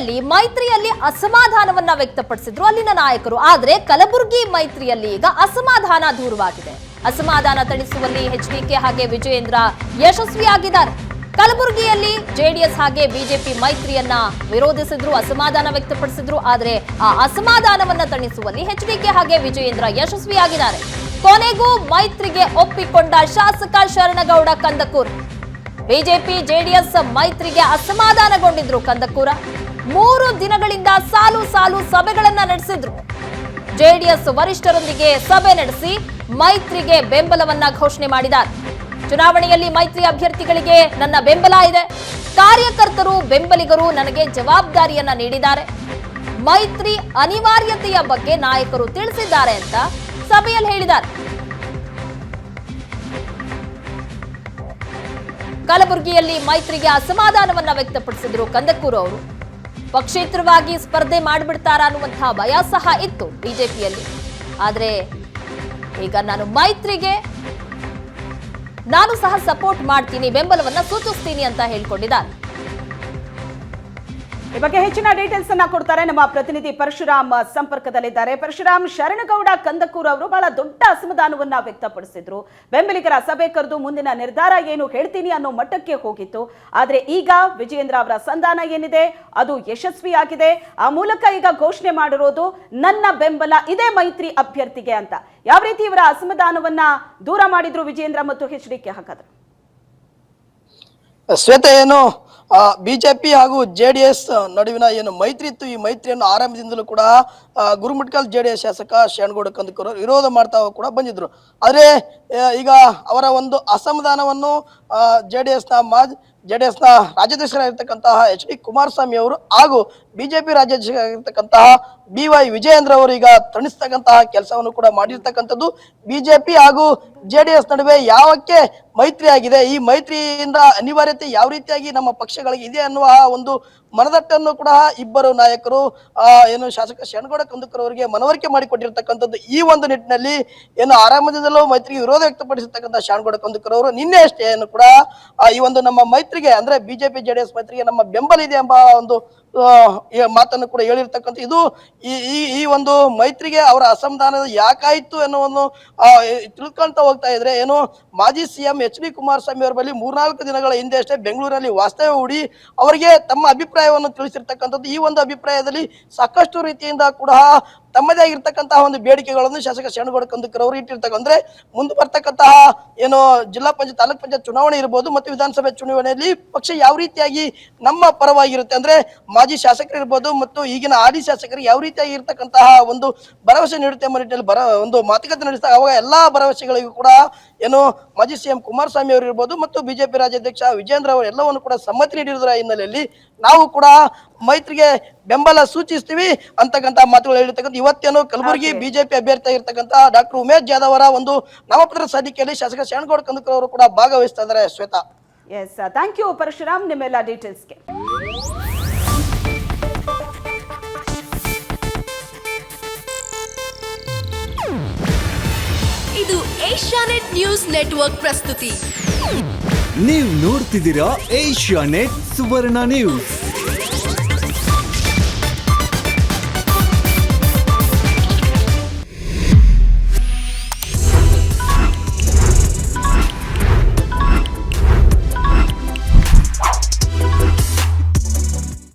ಕಲಬುರಗಿಯಲ್ಲಿ ಮೈತ್ರಿಯಲ್ಲಿ ಅಸಮಾಧಾನವನ್ನ ವ್ಯಕ್ತಪಡಿಸಿದ್ರು ಅಲ್ಲಿನ ನಾಯಕರು. ಆದ್ರೆ ಕಲಬುರಗಿ ಮೈತ್ರಿಯಲ್ಲಿ ಈಗ ಅಸಮಾಧಾನ ದೂರವಾಗಿದೆ. ಅಸಮಾಧಾನ ತಣಿಸುವಲ್ಲಿ ಎಚ್ಡಿಕೆ ಹಾಗೆ ವಿಜಯೇಂದ್ರ ಯಶಸ್ವಿಯಾಗಿದ್ದಾರೆ. ಕಲಬುರಗಿಯಲ್ಲಿ ಜೆಡಿಎಸ್ ಹಾಗೆ ಬಿಜೆಪಿ ಮೈತ್ರಿಯನ್ನ ವಿರೋಧಿಸಿದ್ರು, ಅಸಮಾಧಾನ ವ್ಯಕ್ತಪಡಿಸಿದ್ರು. ಆದ್ರೆ ಆ ಅಸಮಾಧಾನವನ್ನ ತಣಿಸುವಲ್ಲಿ ಎಚ್ಡಿಕೆ ಹಾಗೆ ವಿಜಯೇಂದ್ರ ಯಶಸ್ವಿಯಾಗಿದ್ದಾರೆ. ಕೊನೆಗೂ ಮೈತ್ರಿಗೆ ಒಪ್ಪಿಕೊಂಡ ಶಾಸಕ ಶರಣಗೌಡ ಕಂದಕೂರ್. ಬಿಜೆಪಿ ಜೆಡಿಎಸ್ ಮೈತ್ರಿಗೆ ಅಸಮಾಧಾನಗೊಂಡಿದ್ರು ಕಂದಕೂರ. 3 ದಿನಗಳಿಂದ ಸಾಲು ಸಾಲು ಸಭೆಗಳನ್ನ ನಡೆಸಿದ್ರು. ಜೆಡಿಎಸ್ ವರಿಷ್ಠರೊಂದಿಗೆ ಸಭೆ ನಡೆಸಿ ಮೈತ್ರಿಗೆ ಬೆಂಬಲವನ್ನ ಘೋಷಣೆ ಮಾಡಿದ್ದಾರೆ. ಚುನಾವಣೆಯಲ್ಲಿ ಮೈತ್ರಿ ಅಭ್ಯರ್ಥಿಗಳಿಗೆ ನನ್ನ ಬೆಂಬಲ ಇದೆ, ಕಾರ್ಯಕರ್ತರು ಬೆಂಬಲಿಗರು ನನಗೆ ಜವಾಬ್ದಾರಿಯನ್ನ ನೀಡಿದ್ದಾರೆ, ಮೈತ್ರಿ ಅನಿವಾರ್ಯತೆಯ ಬಗ್ಗೆ ನಾಯಕರು ತಿಳಿಸಿದ್ದಾರೆ ಅಂತ ಸಭೆಯಲ್ಲಿ ಹೇಳಿದ್ದಾರೆ. ಕಲಬುರಗಿಯಲ್ಲಿ ಮೈತ್ರಿಗೆ ಅಸಮಾಧಾನವನ್ನ ವ್ಯಕ್ತಪಡಿಸಿದ್ರು ಕಂದಕೂರು ಅವರು. ಪಕ್ಷೇತರವಾಗಿ ಸ್ಪರ್ಧೆ ಮಾಡಿಬಿಡ್ತಾರ ಅನ್ನುವಂತಹ ಭಯ ಸಹ ಇತ್ತು ಬಿಜೆಪಿಯಲ್ಲಿ. ಆದ್ರೆ ಈಗ ನಾನು ಮೈತ್ರಿಗೆ ನಾನು ಸಹ ಸಪೋರ್ಟ್ ಮಾಡ್ತೀನಿ, ಬೆಂಬಲವನ್ನ ಸೂಚಿಸ್ತೀನಿ ಅಂತ ಹೇಳ್ಕೊಂಡಿದ್ದಾರೆ. ಈ ಬಗ್ಗೆ ಹೆಚ್ಚಿನ ಡೀಟೇಲ್ಸ್ ಅನ್ನ ಕೊಡ್ತಾರೆ ನಮ್ಮ ಪ್ರತಿನಿಧಿ ಪರಶುರಾಮ್ ಸಂಪರ್ಕದಲ್ಲಿದ್ದಾರೆ. ಪರಶುರಾಮ್, ಶರಣಗೌಡ ಕಂದಕೂರ್ ಅವರು ಬಹಳ ದೊಡ್ಡ ಅಸಮಾಧಾನವನ್ನ ವ್ಯಕ್ತಪಡಿಸಿದ್ರು. ಬೆಂಬಲಿಗರ ಸಭೆ ಕರೆದು ಮುಂದಿನ ನಿರ್ಧಾರ ಏನು ಹೇಳ್ತೀನಿ ಅನ್ನೋ ಮಟ್ಟಕ್ಕೆ ಹೋಗಿತ್ತು. ಆದ್ರೆ ಈಗ ವಿಜಯೇಂದ್ರ ಅವರ ಸಂಧಾನ ಏನಿದೆ ಅದು ಯಶಸ್ವಿಯಾಗಿದೆ. ಆ ಮೂಲಕ ಈಗ ಘೋಷಣೆ ಮಾಡಿರೋದು ನನ್ನ ಬೆಂಬಲ ಇದೇ ಮೈತ್ರಿ ಅಭ್ಯರ್ಥಿಗೆ ಅಂತ. ಯಾವ ರೀತಿ ಇವರ ಅಸಮಾಧಾನವನ್ನ ದೂರ ಮಾಡಿದ್ರು ವಿಜಯೇಂದ್ರ ಮತ್ತು ಎಚ್ಡಿಕೆ ಹಾಗಾದ್ರೆ? ಶ್ವೇತಾ, ಏನು ಬಿಜೆಪಿ ಹಾಗೂ ಜೆಡಿಎಸ್ ನಡುವಿನ ಏನು ಮೈತ್ರಿ ಇತ್ತು, ಈ ಮೈತ್ರಿಯನ್ನು ಆರಂಭದಿಂದಲೂ ಕೂಡ ಗುರುಮಠಕಲ್ ಜೆಡಿಎಸ್ ಶಾಸಕ ಶರಣಗೌಡ ಕಂದಕೂರ್ ವಿರೋಧ ಮಾಡ್ತಾ ಕೂಡ ಬಂದಿದ್ರು. ಆದರೆ ಈಗ ಅವರ ಒಂದು ಅಸಮಾಧಾನವನ್ನು ಜೆಡಿಎಸ್ನ ರಾಜ್ಯಾಧ್ಯಕ್ಷರಾಗಿರ್ತಕ್ಕಂತಹ ಎಚ್.ಡಿ. ಕುಮಾರಸ್ವಾಮಿ ಅವರು ಹಾಗೂ ಬಿಜೆಪಿ ರಾಜ್ಯಾಧ್ಯಕ್ಷರಾಗಿರ್ತಕ್ಕಂತಹ ಬಿ.ವೈ. ವಿಜಯೇಂದ್ರ ಅವರು ಈಗ ತಣಿಸ್ತಕ್ಕಂತಹ ಕೆಲಸವನ್ನು ಕೂಡ ಮಾಡಿರ್ತಕ್ಕಂಥದ್ದು. ಬಿಜೆಪಿ ಹಾಗೂ ಜೆಡಿಎಸ್ ನಡುವೆ ಯಾವಕ್ಕೆ ಮೈತ್ರಿ ಆಗಿದೆ, ಈ ಮೈತ್ರಿಯಿಂದ ಅನಿವಾರ್ಯತೆ ಯಾವ ರೀತಿಯಾಗಿ ನಮ್ಮ ಪಕ್ಷಗಳಿಗೆ ಇದೆ ಅನ್ನುವ ಒಂದು ಮನದಟ್ಟನ್ನು ಕೂಡ ಇಬ್ಬರು ನಾಯಕರು ಏನು ಶಾಸಕ ಶರಣಗೌಡ ಕಂದಕೂರ್ ಅವರಿಗೆ ಮನವರಿಕೆ ಮಾಡಿಕೊಟ್ಟಿರ್ತಕ್ಕಂಥದ್ದು. ಈ ಒಂದು ನಿಟ್ಟಿನಲ್ಲಿ ಏನು ಆರಂಭದಿಂದಲೂ ಮೈತ್ರಿಗೆ ವಿರೋಧ ವ್ಯಕ್ತಪಡಿಸಿರ್ತಕ್ಕಂಥ ಶರಣಗೌಡ ಕಂದಕೂರ್ ಅವರು ನಿನ್ನೆ ಅಷ್ಟೇ ಏನು ಕೂಡ ಈ ಒಂದು ನಮ್ಮ ಮೈತ್ರಿಗೆ ಅಂದ್ರೆ ಬಿಜೆಪಿ ಜೆಡಿಎಸ್ ಮೈತ್ರಿಗೆ ನಮ್ಮ ಬೆಂಬಲ ಇದೆ ಎಂಬ ಒಂದು ಮಾತನ್ನು ಕೂಡ ಹೇಳಿರ್ತಕ್ಕಂಥ ಇದು ಈ ಒಂದು ಮೈತ್ರಿಗೆ ಅವರ ಅಸಮಾಧಾನ ಯಾಕಾಯ್ತು ಎನ್ನುವನ್ನು ತಿಳ್ಕೊಂತ ಹೋಗ್ತಾ ಇದ್ರೆ ಏನು ಮಾಜಿ ಸಿಎಂ ಎಚ್.ಡಿ. ಕುಮಾರಸ್ವಾಮಿ ಅವರ ಬಳಿ 3-4 ದಿನಗಳ ಹಿಂದೆ ಅಷ್ಟೇ ಬೆಂಗಳೂರಿನಲ್ಲಿ ವಾಸ್ತವ್ಯ ಹೂಡಿ ಅವರಿಗೆ ತಮ್ಮ ಅಭಿಪ್ರಾಯವನ್ನು ತಿಳಿಸಿರ್ತಕ್ಕಂಥದ್ದು. ಈ ಒಂದು ಅಭಿಪ್ರಾಯದಲ್ಲಿ ಸಾಕಷ್ಟು ರೀತಿಯಿಂದ ಕೂಡ ತಮ್ಮದೇ ಆಗಿರ್ತಕ್ಕಂತಹ ಒಂದು ಬೇಡಿಕೆಗಳನ್ನು ಶಾಸಕ ಶರಣಗೌಡ ಕಂದಕೂರ್ ಅವರು ಇಟ್ಟಿರ್ತಕ್ಕ ಅಂದ್ರೆ ಮುಂದೆ ಬರ್ತಕ್ಕಂತಹ ಏನು ಜಿಲ್ಲಾ ಪಂಚಾಯತ್ ತಾಲೂಕ್ ಪಂಚಾಯತ್ ಚುನಾವಣೆ ಇರಬಹುದು ಮತ್ತು ವಿಧಾನಸಭೆ ಚುನಾವಣೆಯಲ್ಲಿ ಪಕ್ಷ ಯಾವ ರೀತಿಯಾಗಿ ನಮ್ಮ ಪರವಾಗಿರುತ್ತೆ ಅಂದ್ರೆ ಮಾಜಿ ಶಾಸಕರು ಇರ್ಬೋದು ಮತ್ತು ಈಗಿನ ಹಾಲಿ ಶಾಸಕರಿಗೆ ಯಾವ ರೀತಿಯಾಗಿ ಇರ್ತಕ್ಕಂತಹ ಒಂದು ಭರವಸೆ ನೀಡುತ್ತೆ ಎಂಬ ನಿಟ್ಟಿನಲ್ಲಿ ಒಂದು ಮಾತುಕತೆ ನಡೆಸಿದಾಗ ಅವಾಗ ಎಲ್ಲಾ ಭರವಸೆಗಳಿಗೂ ಕೂಡ ಏನು ಮಾಜಿ ಸಿಎಂ ಕುಮಾರಸ್ವಾಮಿ ಅವರು ಇರ್ಬೋದು ಮತ್ತು ಬಿಜೆಪಿ ರಾಜ್ಯಾಧ್ಯಕ್ಷ ವಿಜಯೇಂದ್ರ ಅವರು ಎಲ್ಲವನ್ನು ಕೂಡ ಸಮ್ಮತಿ ನೀಡಿರುವುದರ ಹಿನ್ನೆಲೆಯಲ್ಲಿ ನಾವು ಕೂಡ ಮೈತ್ರಿಗೆ ಬೆಂಬಲ ಸೂಚಿಸ್ತೀವಿ ಅಂತಕ್ಕಂಥ ಮಾತುಗಳು ಹೇಳಿರ್ತಕ್ಕಂಥ ಇವತ್ತೇನು ಕಲಬುರಗಿ ಬಿಜೆಪಿ ಅಭ್ಯರ್ಥಿ ಆಗಿರ್ತಕ್ಕಂಥ ಡಾಕ್ಟರ್ ಉಮೇಶ್ ಜಾಧವ್ ಅವರ ಒಂದು ನಾಮಪತ್ರ ಸಲ್ಲಿಕೆಯಲ್ಲಿ ಶಾಸಕ ಶರಣಗೌಡ ಕಂದಕೂರ್ ಅವರು ಕೂಡ ಭಾಗವಹಿಸ್ತಾ ಇದ್ದಾರೆ. Shweta, yes, thank you Parashuram ನಿಮ್ಮೆಲ್ಲ ಡೀಟೇಲ್ಸ್ಗೆ. ಇದು ಏಷ್ಯಾನೆಟ್ ನ್ಯೂಸ್ ನೆಟ್ವರ್ಕ್ ಪ್ರಸ್ತುತಿ. ನೀವು ನೋಡ್ತಿದ್ದೀರಾ ಏಷ್ಯಾನೆಟ್ ಸುವರ್ಣ ನ್ಯೂಸ್.